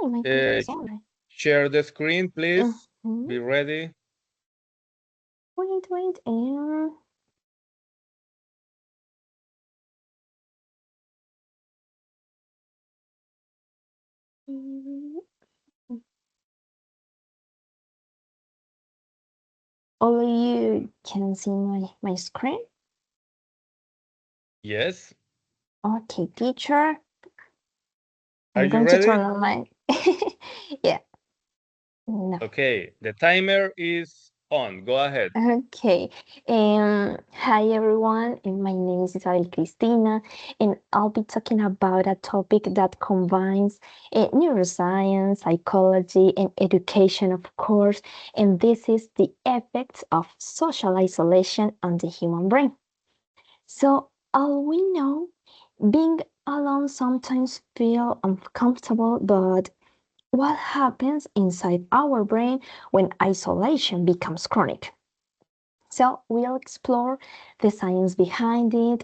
Hi, my computer is on. Share the screen, please. Be ready. Wait, and only you can see my screen. Yes. Okay, teacher. Are I'm you going to turn ready? on my yeah. No. Okay, the timer is on. Go ahead. Okay. Hi everyone. My name is Isabel Cristina, and I'll be talking about a topic that combines neuroscience, psychology, and education, of course. And this is the effects of social isolation on the human brain. So, all we know, being alone sometimes feel uncomfortable, but what happens inside our brain when isolation becomes chronic? So we'll explore the science behind it,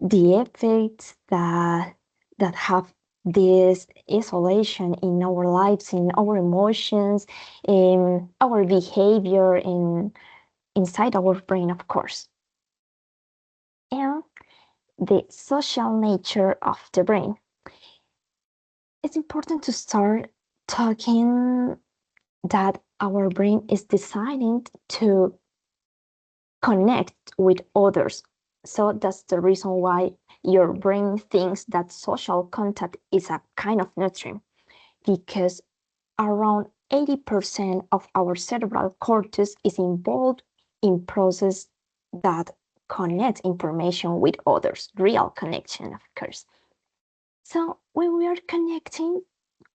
the effects that have this isolation in our lives, in our emotions, in our behavior, in inside our brain, of course, and the social nature of the brain. It's important to start talking that our brain is designed to connect with others. So that's the reason why your brain thinks that social contact is a kind of nutrient, because around 80% of our cerebral cortex is involved in process that connect information with others, real connection, of course. So when we are connecting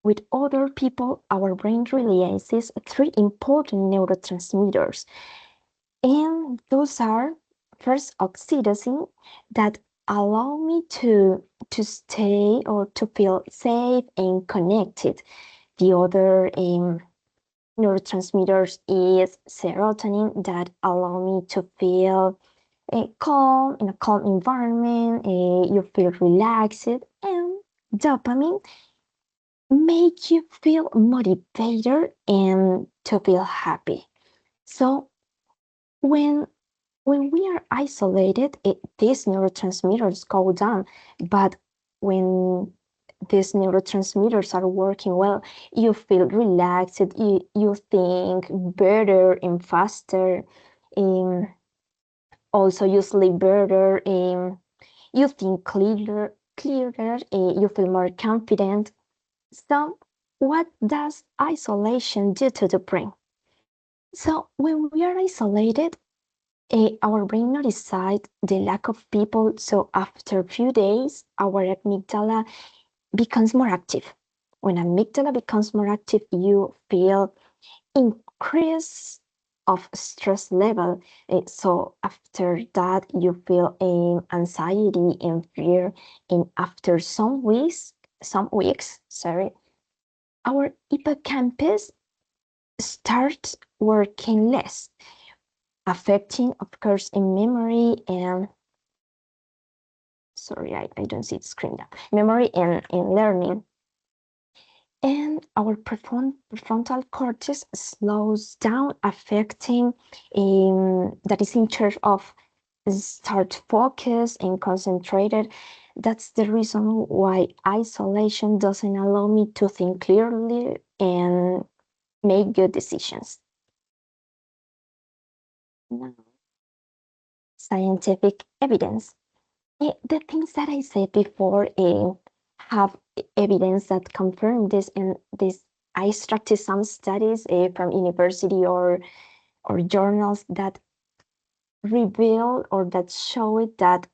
with other people, our brain releases three important neurotransmitters, and those are first oxytocin, that allow me to stay or to feel safe and connected. The other neurotransmitters is serotonin, that allow me to feel calm in a calm environment. You feel relaxed, and dopamine make you feel motivated and to feel happy. So when when we are isolated, these neurotransmitters go down. But when these neurotransmitters are working well, you feel relaxed, you think better and faster. Um, Also, you sleep better. You think clearer. You feel more confident. So, what does isolation do to the brain? So, when we are isolated, our brain notices the lack of people, so after a few days, our amygdala becomes more active. When amygdala becomes more active, you feel increase of stress level. So after that, you feel anxiety and fear, and after some weeks, sorry, our hippocampus starts working less, affecting, of course, in memory and sorry, I don't see the screen now. Memory and learning. And our prefrontal cortex slows down, affecting that is in charge of start focus and concentrated. That's the reason why isolation doesn't allow me to think clearly and make good decisions. Now, scientific evidence. The things that I said before have evidence that confirm this, and this I extracted some studies from university or journals that reveal or that show it that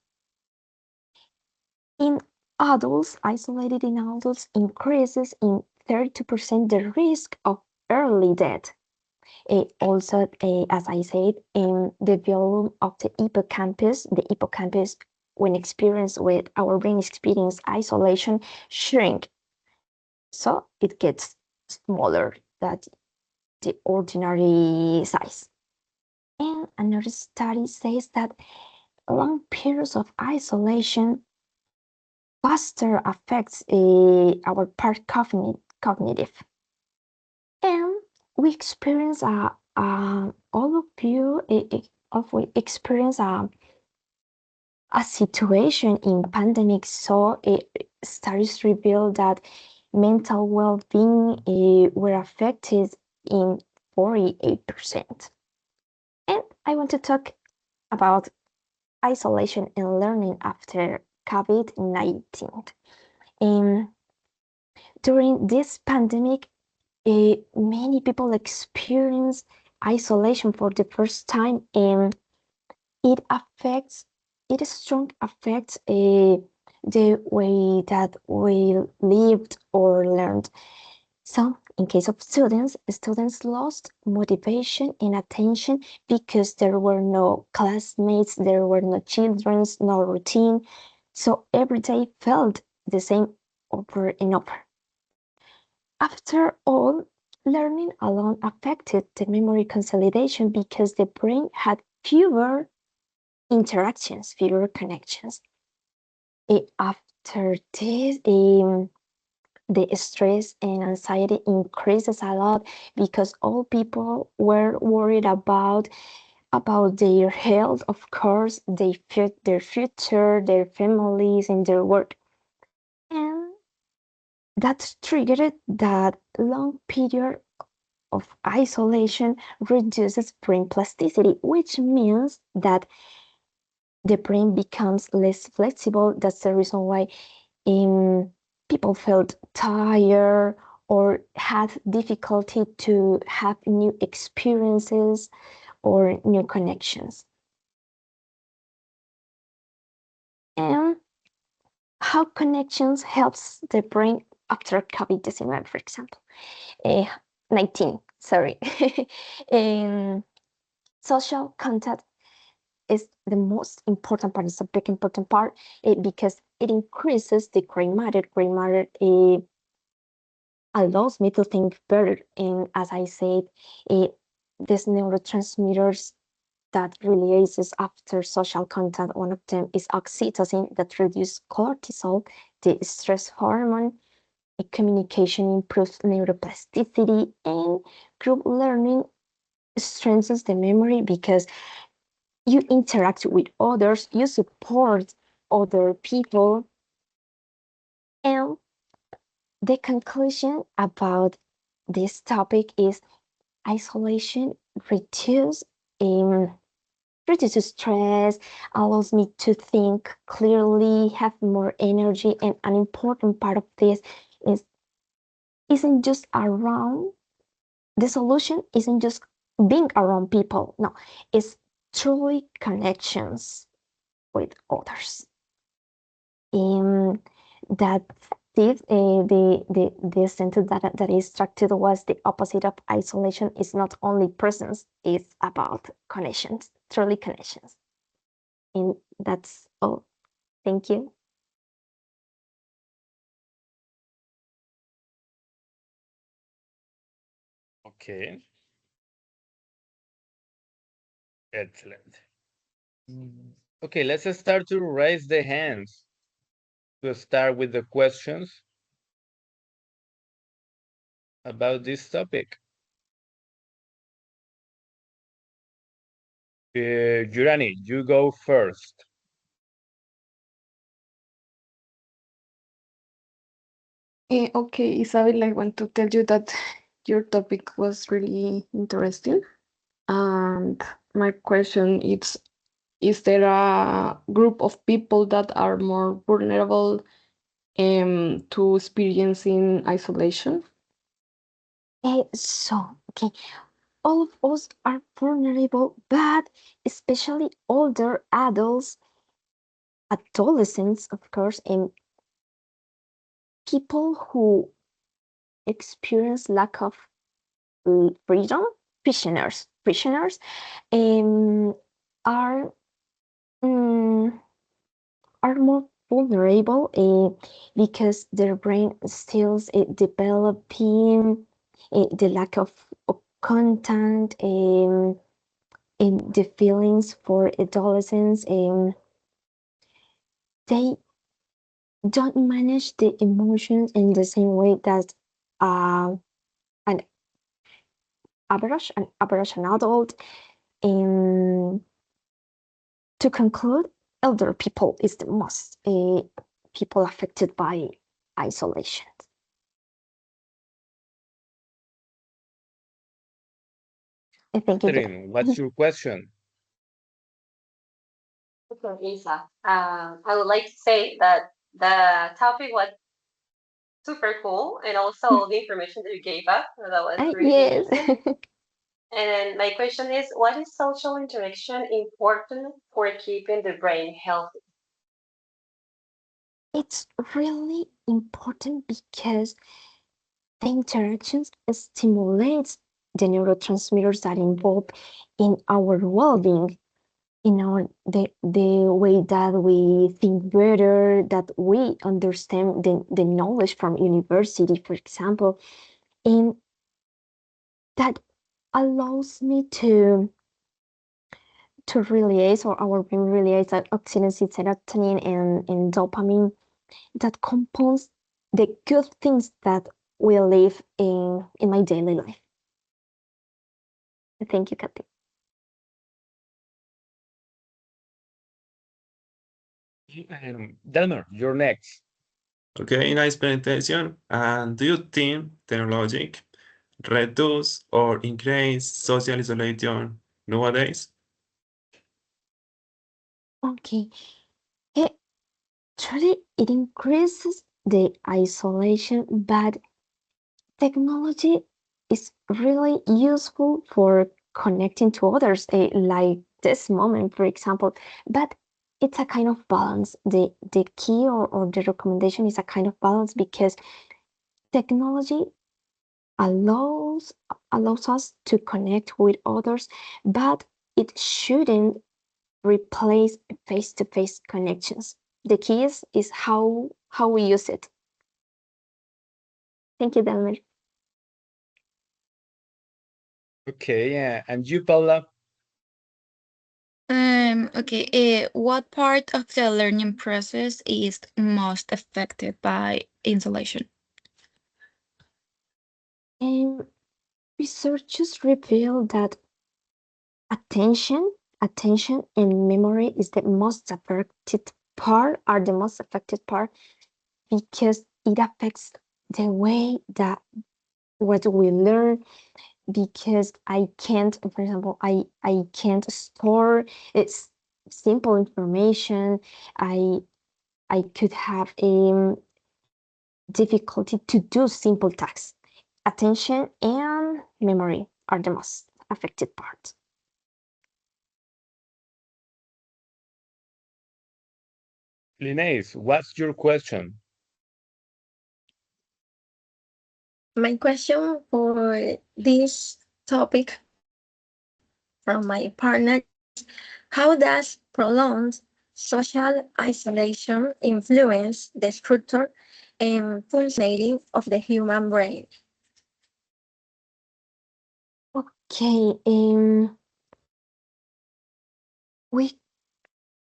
in adults, isolated in adults, increases in 32% the risk of early death. Also, as I said, in the volume of the hippocampus, when experienced with our brain experience isolation, shrink. So it gets smaller than the ordinary size. And another study says that long periods of isolation faster affects our part cognitive. And we experience all of you of we experience a situation in pandemic, so studies reveal that mental well-being were affected in 48%. And I want to talk about isolation and learning after COVID-19. Um, During this pandemic, many people experience isolation for the first time, and it affects it strong affects the way that we lived or learned. So in case of students lost motivation and attention because there were no classmates, there were no children, no routine, so every day felt the same over and over. After all, learning alone affected the memory consolidation because the brain had fewer interactions, fewer connections. After this, the stress and anxiety increases a lot because all people were worried about their health, of course, their future, their families, and their work. And that triggered that long period of isolation reduces brain plasticity, which means that the brain becomes less flexible. That's the reason why people felt tired or had difficulty to have new experiences or new connections. And how connections helps the brain after COVID-19, for example. Uh, 19, sorry. And social contact is the most important part, it's a big important part because it increases the gray matter. Gray matter allows me to think better. And as I said, these neurotransmitters that releases after social contact, one of them is oxytocin that reduces cortisol, the stress hormone. Communication improves neuroplasticity, and group learning strengthens the memory because you interact with others, you support other people. And the conclusion about this topic is isolation reduce reduces stress, allows me to think clearly, have more energy, and an important part of this is isn't just around the solution isn't just being around people. No, it's truly connections with others. Um, that the sentence that is structured was the opposite of isolation is not only presence, it's about connections, truly connections. And that's all. Thank you. Okay, excellent. Okay, let's start to raise the hands to start with the questions about this topic. Jurani, you go first. Okay, Isabel, I want to tell you that your topic was really interesting. And my question is there a group of people that are more vulnerable to experiencing isolation? Okay, all of us are vulnerable, but especially older adults, adolescents, of course, and people who experience lack of freedom, prisoners, um, are um, are more vulnerable because their brain still developing the lack of content and the feelings for adolescents, they don't manage the emotions in the same way that uh, an an average an adult. And to conclude, elder people is the most people affected by isolation. I think it. Catherine, what's your question? Okay, Lisa. I would like to say that the topic was super cool, and also the information that you gave us that was really Yes. interesting. And my question is, what is social interaction important for keeping the brain healthy? It's really important because the interactions stimulates the neurotransmitters that involve in our well-being, in our the way that we think better, that we understand the knowledge from university, for example, and that allows me to release, or our brain release, that oxytocin, serotonin, and dopamine, that compose the good things that we live in my daily life. Thank you, Kathy. Delmer, you're next. Okay, nice presentation. And do you think technology reduce or increase social isolation nowadays? Okay. It, truly, it increases the isolation, but technology is really useful for connecting to others, like this moment, for example. But it's a kind of balance. The key, or the recommendation is a kind of balance, because technology allows allows us to connect with others, but it shouldn't replace face-to-face connections. The key is how we use it. Thank you, Delmer. Okay, and you, Paula? Okay, what part of the learning process is most affected by insulation? And researchers reveal that attention, attention and memory is the most affected part, are the most affected part, because it affects the way that what we learn, because I can't, for example, I can't store it's simple information. I could have a difficulty to do simple tasks. Attention and memory are the most affected parts. Linnaeus, what's your question? My question for this topic from my partner is, how does prolonged social isolation influence the structure and functioning of the human brain? Okay, we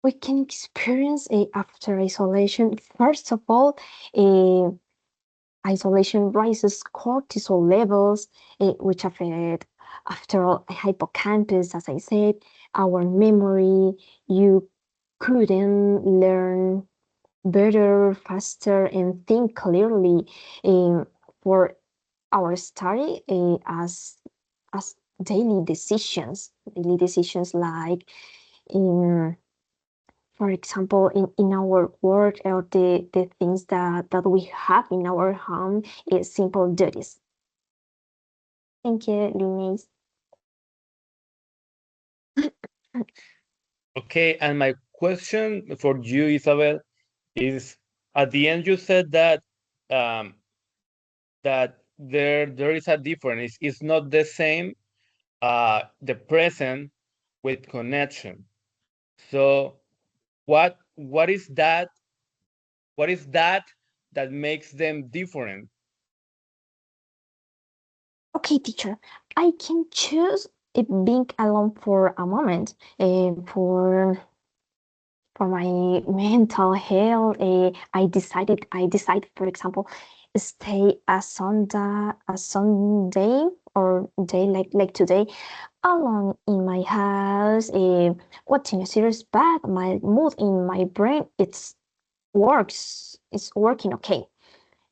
we can experience a after isolation. First of all, a isolation raises cortisol levels, which affect, after all, hippocampus, as I said, our memory. You couldn't learn better, faster, and think clearly, for our study, as daily decisions, like in, for example, in our work, or the things that we have in our home, is simple duties. Thank you, Linus. Okay, and my question for you, Isabel, is at the end you said that um, that there is a difference. It's not the same the present with connection. So what is that? What is that that makes them different? Okay, teacher, I can choose it being alone for a moment, for for my mental health. I decide, for example, stay a Sunday or day like today alone in my house, watching a series, but my mood in my brain it's working okay.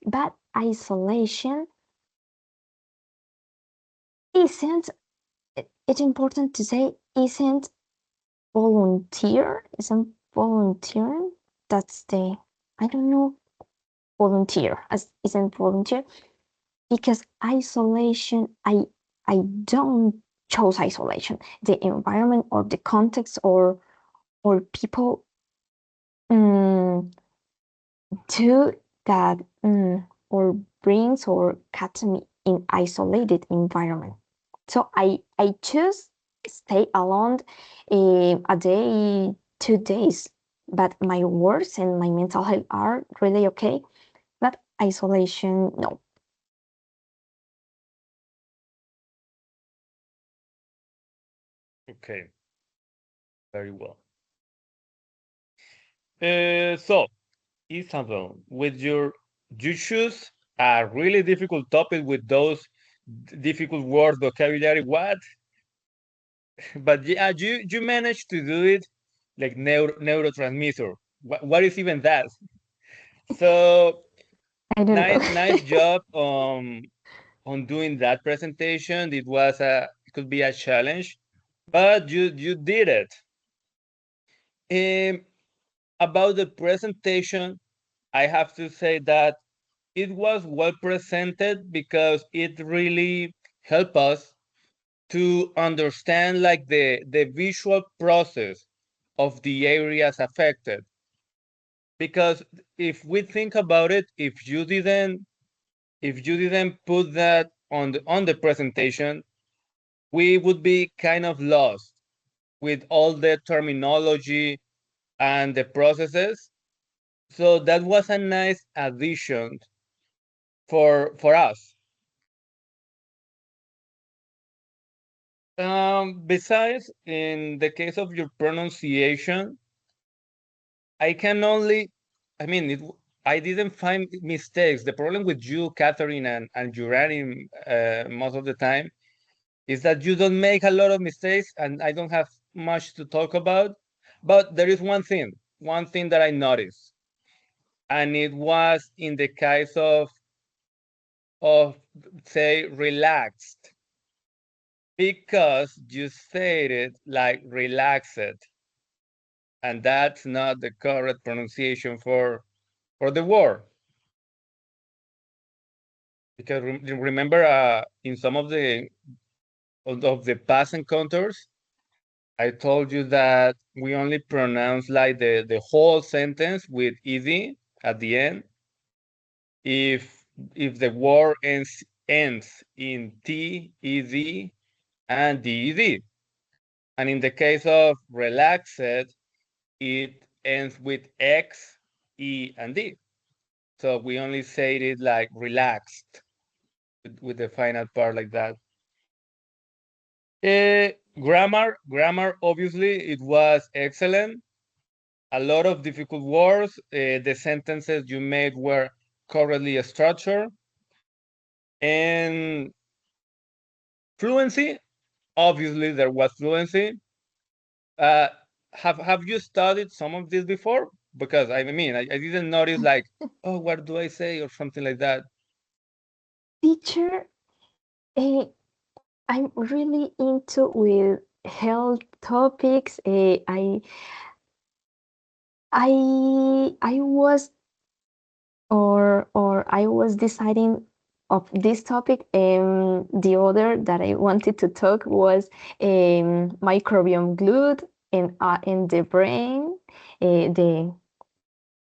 But isolation isn't, it's important to say, isn't volunteering. That's the, I don't know, volunteer as isn't volunteer, because isolation, I don't chose isolation. The environment or the context or people um, do that, or brings or catch me in isolated environment. So I choose stay alone a day, 2 days, but my words and my mental health are really okay. But isolation, no. Okay, very well. So, Isabel, with your, you choose a really difficult topic with those difficult words, vocabulary. What? But yeah, you managed to do it like neurotransmitter. What is even that? So I don't know. nice job on doing that presentation. It could be a challenge, but you did it. Um, about the presentation, I have to say that it was well presented because it really helped us to understand like the visual process of the areas affected. Because if we think about it, if you didn't put that on the presentation, we would be kind of lost with all the terminology and the processes. So that was a nice addition for us. Besides, in the case of your pronunciation, I can only, I mean, I didn't find mistakes. The problem with you, Catherine, and Jurani, most of the time is that you don't make a lot of mistakes, and I don't have much to talk about. But there is one thing that I noticed, and it was in the case of say relaxed, because you said it like relaxed, and that's not the correct pronunciation for the word. Because remember, in some of the past encounters, I told you that we only pronounce like the whole sentence with ed at the end if the word ends in t, ed, and ded. And in the case of relaxed, it ends with x, e, and d. So we only say it like relaxed with the final part like that. Grammar, obviously, it was excellent. A lot of difficult words. The sentences you made were correctly structured. And fluency, obviously, there was fluency. Uh, have you studied some of this before? Because I mean, I didn't notice like, oh, what do I say or something like that. Teacher, eh, I'm really into with health topics. I was, or I was deciding of this topic. The other that I wanted to talk was microbiome glut in the brain, the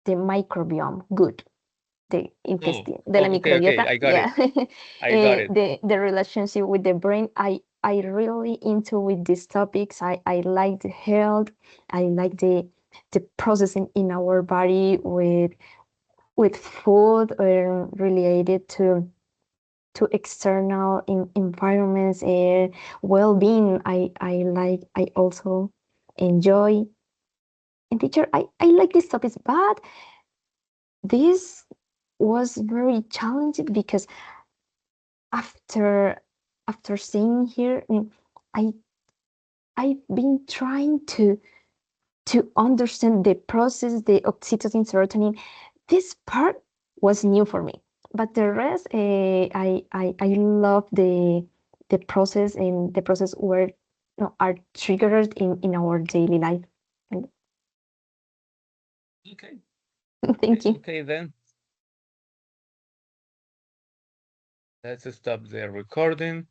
microbiome good, the Oh, intestine, de la oh, okay, microbiota. I got it. Yeah. I got it. The relationship with the brain. I really into with these topics. I like the health. I like the processing in our body with food or related to external environments and well-being. I like, I also enjoy. And teacher, I like these topics, but this was very challenging because after after seeing here, I I've been trying to understand the process, the oxytocin, serotonin. This part was new for me, but the rest, I love the process and the process where are triggered in our daily life. And Okay. thank you. Okay, then let's stop the recording.